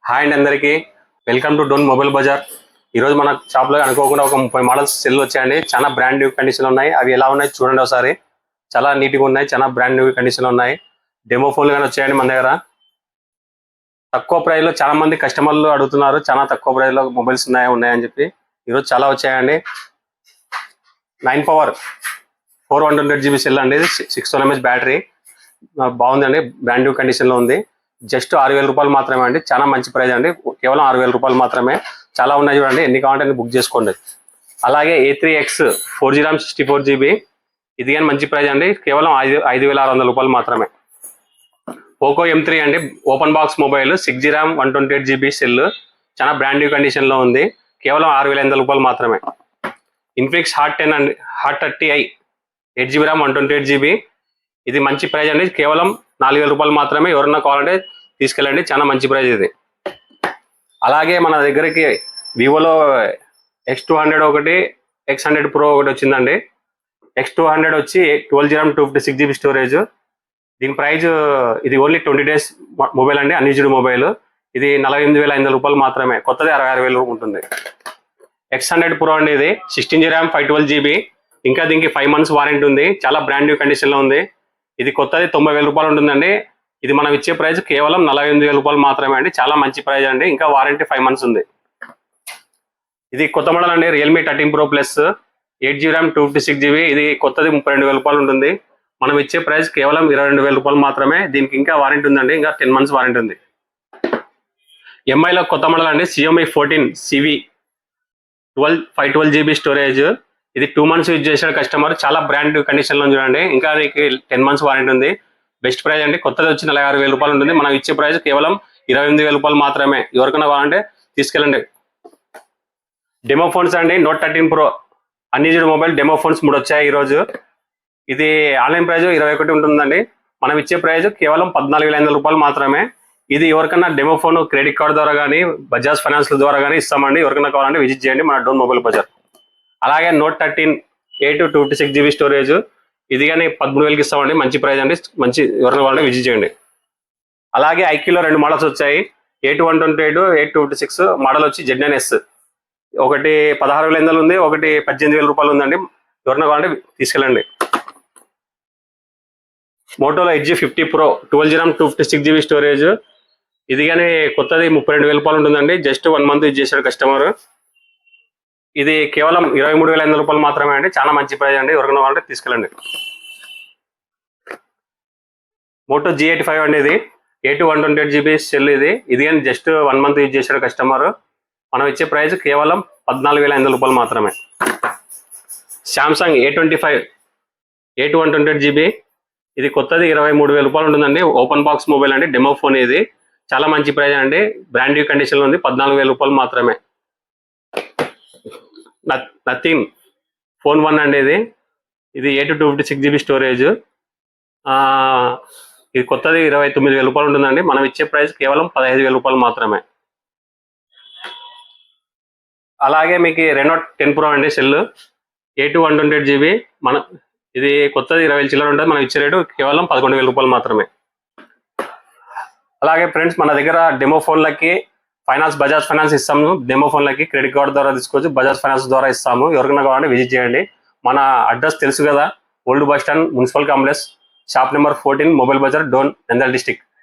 Hi అండి అందరికీ, welcome to Dhone mobile bazaar. ఈరోజు మన షాప్లో అనుకోకుండా ఒక 30 మోడల్స్ సెల్ వచ్చాయండి. చాలా బ్రాండ్ న్యూ కండిషన్ ఉన్నాయి. అవి ఎలా ఉన్నాయి చూడండి ఒకసారి. చాలా నీట్గా ఉన్నాయి, చాలా బ్రాండ్ న్యూ కండిషన్ ఉన్నాయి. డెమో ఫోన్లు కానీ వచ్చాయండి మన దగ్గర. తక్కువ ప్రైస్లో చాలా మంది కస్టమర్లు అడుగుతున్నారు, చాలా తక్కువ ప్రైస్లో మొబైల్స్ ఉన్నాయని చెప్పి. ఈరోజు చాలా వచ్చాయండి. 9 పవర్ 4100 GB సెల్ అండి, 612 mAh బ్యాటరీ. బాగుందండి, బ్రాండ్ న్యూ కండిషన్లో ఉంది. జస్ట్ 6000 రూపాయలు మాత్రమే అండి. చాలా మంచి ప్రైస్ అండి, కేవలం 6000 రూపాయలు మాత్రమే. చాలా ఉన్నాయి చూడండి, ఎన్ని కావాలంటే బుక్ చేసుకోండి. అలాగే A3X 4G RAM 64 GB, ఇది కానీ మంచి ప్రైస్ అండి, కేవలం 5600 రూపాయలు మాత్రమే. పోకో M3 అండి, open box mobile, 6G RAM 128 GB cell, చాలా బ్రాండ్ న్యూ కండిషన్లో ఉంది. కేవలం 6800 రూపాయలు మాత్రమే. ఇన్ఫినిక్స్ హాట్ 10 అండి, hot 30i 8GB RAM 128 GB, ఇది మంచి ప్రైస్ అండి, కేవలం 4000 రూపాయలు మాత్రమే. ఎవరన్నా కావాలంటే తీసుకెళ్ళండి, చాలా మంచి ప్రైస్ ఇది. అలాగే మన దగ్గరికి వివోలో X200 ఒకటి, X100 Pro ఒకటి వచ్చిందండి. X200 వచ్చి 12GB RAM 256 GB స్టోరేజ్. దీని ప్రైజ్ ఇది ఓన్లీ 20 days మొబైల్ అండి, అన్యూజ్డ్ మొబైల్. ఇది 48500 రూపాయలు మాత్రమే, కొత్తది 66000 ఉంటుంది. X100 Pro అండి, ఇది 16GB RAM 512 GB, ఇంకా దీనికి 5 months వారంటీ ఉంది. చాలా బ్రాండ్ న్యూ కండిషన్లో ఉంది. ఇది కొత్తది 90000 రూపాయలు ఉంటుందండి. ఇది మనం ఇచ్చే ప్రైస్ కేవలం 48000 రూపాయలు మాత్రమే అండి, చాలా మంచి ప్రైస్ అండి. ఇంకా వారంటీ 5 months ఉంది. ఇది కొత్త మోడల్ అండి, Realme 13 Pro Plus 8GB RAM 256 GB, ఇది కొత్తది 32000 రూపాయలు ఉంటుంది. మనం ఇచ్చే ప్రైస్ కేవలం 22000 రూపాయలు మాత్రమే. దీనికి ఇంకా వారంటీ ఉందండి, ఇంకా 10 months వారంటీ ఉంది. ఎంఐలో కొత్త మోడల్ అండి, Xiaomi 14 CV 512 GB స్టోరేజ్, ఇది 2 months యూజ్ చేశాడు కస్టమర్. చాలా బ్రాండ్ కండిషన్ లో చూడండి, ఇంకా దీనికి 10 months వారంటీ ఉంది. బెస్ట్ ప్రైస్ అండి, కొత్తది వచ్చి 46000 రూపాయలు ఉంటుంది. మనం ఇచ్చే ప్రైస్ కేవలం 28000 రూపాయలు మాత్రమే. ఎవరికైనా కావాలంటే తీసుకెళ్ళండి. డెమో ఫోన్స్ అండి, Note 13 Pro unused mobile demo phones 3 వచ్చాయి ఈరోజు. ఇది ఆన్లైన్ ప్రైస్ 21 ఉంటుందండి. మనం ఇచ్చే ప్రైస్ కేవలం 14500 రూపాయలు మాత్రమే. ఇది ఎవరికైనా డెమో ఫోన్ క్రెడిట్ కార్డు ద్వారా కానీ, బజాజ్ ఫైనాన్స్ ద్వారా కానీ ఇస్తామండి. ఎవరికైనా కావాలంటే విజిట్ చేయండి మన డోన్ మొబైల్ బజార్. అలాగే Note 13 256 GB స్టోరేజ్, ఇది కానీ 13000కి ఇస్తామండి, మంచి ప్రైస్ అండి, మంచి. ఎవరికైనా కావాలంటే విజిట్ చేయండి. అలాగే ఐక్యూలో 2 మోడల్స్ వచ్చాయి, A128 A256 మోడల్ వచ్చి Z9S. ఒకటి 16500 ఉంది, ఒకటి 18000 రూపాయలు ఉందండి. ఎవరికైనా కావాలంటే తీసుకెళ్ళండి. మోటోలో Edge 50 Pro 12GB RAM 256 GB storage, ఇది కానీ కొత్తది 32000 రూపాయలు ఉంటుందండి. జస్ట్ 1 month యూజ్ చేశాడు కస్టమర్. ఇది కేవలం 23500 రూపాయలు మాత్రమే అండి, చాలా మంచి ప్రైస్ అండి. ఎవరికైనా కావాలంటే తీసుకెళ్ళండి. మోటో G85 అండి, ఇది A128 GB సెల్, ఇది కానీ జస్ట్ 1 month యూజ్ చేశాడు కస్టమర్. మనం ఇచ్చే ప్రైస్ కేవలం 14500 రూపాయలు మాత్రమే. సామ్సంగ్ A25 A128 GB, ఇది కొత్తది 23000 రూపాయలు ఉంటుందండి. ఓపెన్ బాక్స్ మొబైల్ అండి, డెమో ఫోన్. ఇది చాలా మంచి ప్రైస్ అండి, బ్రాండ్ న్యూ కండిషన్లో ఉంది. 14000 రూపాయలు మాత్రమే. నథింగ్ ఫోన్ 1 అండి, ఇది 256 GB స్టోరేజ్, ఇది కొత్తది 29000 రూపాయలు ఉంటుందండి. మనం ఇచ్చే ప్రైస్ కేవలం 15000 రూపాయలు మాత్రమే. అలాగే మీకు Reno 10 Pro అండి సెల్, A128 GB, మన ఇది కొత్తది 20000 చిల్లర ఉంటుంది. మనం ఇచ్చే రేటు కేవలం 11000 రూపాయలు మాత్రమే. అలాగే ఫ్రెండ్స్, మన దగ్గర డెమో ఫోన్లకి ఫైనాన్స్, బజాజ్ ఫైనాన్స్ ఇస్తాము. డెమో ఫోన్లకి క్రెడిట్ కార్డు ద్వారా తీసుకోవచ్చు, బజాజ్ ఫైనాన్స్ ద్వారా ఇస్తాము. ఎవరికైనా కావాలంటే విజిట్ చేయండి. మన అడ్రస్ తెలుసు కదా, old bus stand, municipal complex, shop number 14, mobile bazaar, Dhone, Nandyal district.